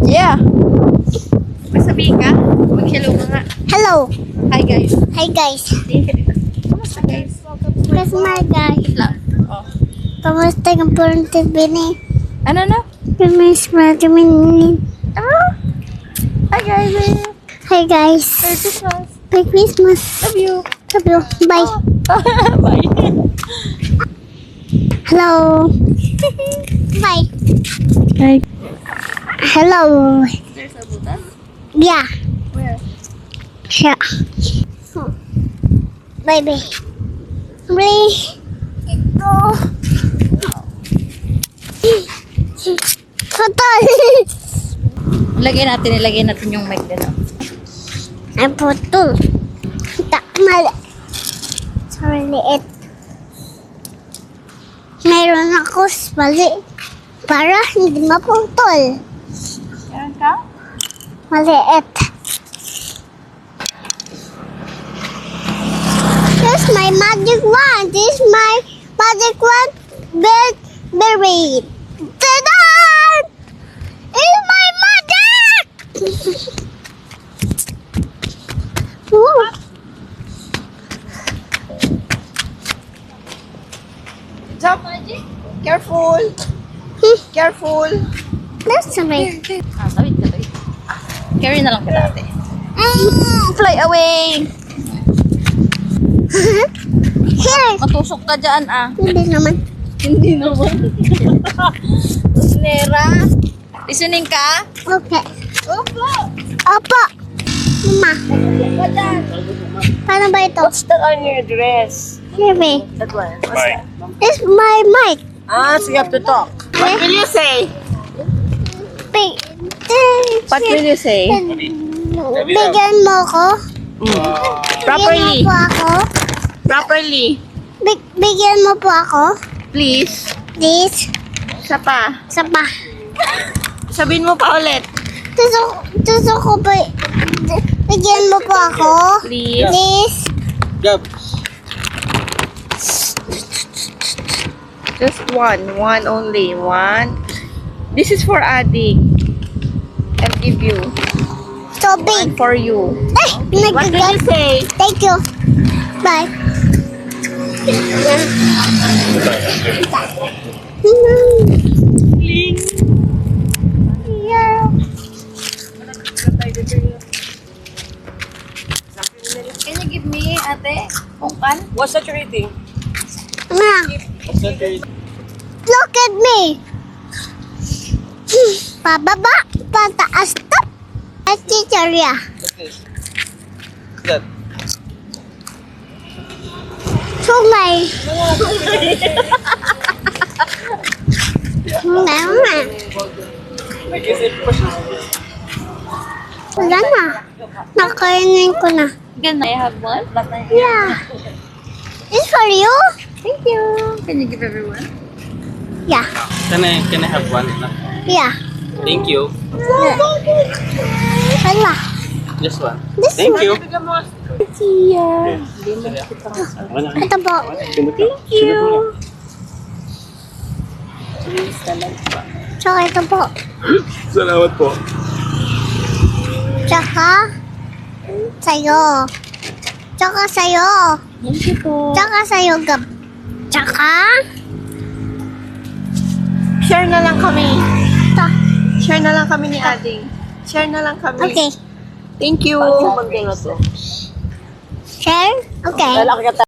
Yeah. May sabihin ka? Mag-hello ka nga. Hello. Hi guys. Hi guys. Tingin ka dito. Kamusta guys? Kamusta guys? Wait lang. Oh. Kamusta ang purong TV? Ano na? Kamusta TV? Ah! Hi guys. Hi guys. Merry Christmas. Merry Christmas. Love you. Love you. Bye. Bye. Hello. Bye. Hi. Hello. There's a butas? Yeah. Where? Yeah. Baby. Really? Ito. Patol. Ilagay natin yung mic din. Ay, putol. Mali. Sorry, liit. Mayroon ako mali. Para hindi maputol. Meron ka? Maliit. This is my magic wand. This is my magic wand. Berry. Ta-da! It's my magic! Woo. Jump. Careful. Careful. That's right. Tawid ka tayo. Carry na lang kita ate. Fly away. Here. Matusok ka dyan ah. Hindi naman. Hindi naman. Nera. Listening ka? Okay. Opo. Opo. Mama. Paano ba ito? What's that on your dress? Baby. That one. What's that? It's my mic. Ah, so you have to talk. What will you say? Big. What will you say? Bigyan mo ko. Properly. Bigyan mo po ako. Properly. Bigyan mo po ako. Please. This. Isa pa. Sa pa. Sabihin mo pa ulit. Gusto ko ba. Bigyan mo po ako. Please. This. Gab. Just one. One only. One. This is for adding. I'll give you. So One big. for you. Ay, What will you say? Thank you. Bye. Yeah. Can you give me, ate, kungkan? What's that you're eating? Ma, look at me. Pababa, pataas, top. At chicharia. That. Sungay. Sungay. Wala na. Nakainin ko na. Can I have one? Yeah. It's for you? Thank you. Can you give everyone? Yeah. Can I have one? Yeah. Thank you. Wala. Just one. This Thank one. you. Yeah. Ito po. Thank you. Tsaka ito po. Salamat po. Tsaka sa'yo. Tsaka sa'yo. Thank you po. Tsaka sa'yo, Gab. Tsaka Share na lang kami. ito. Share na lang kami ni Ading. Share na lang kami. Okay. Thank you. Share? Okay.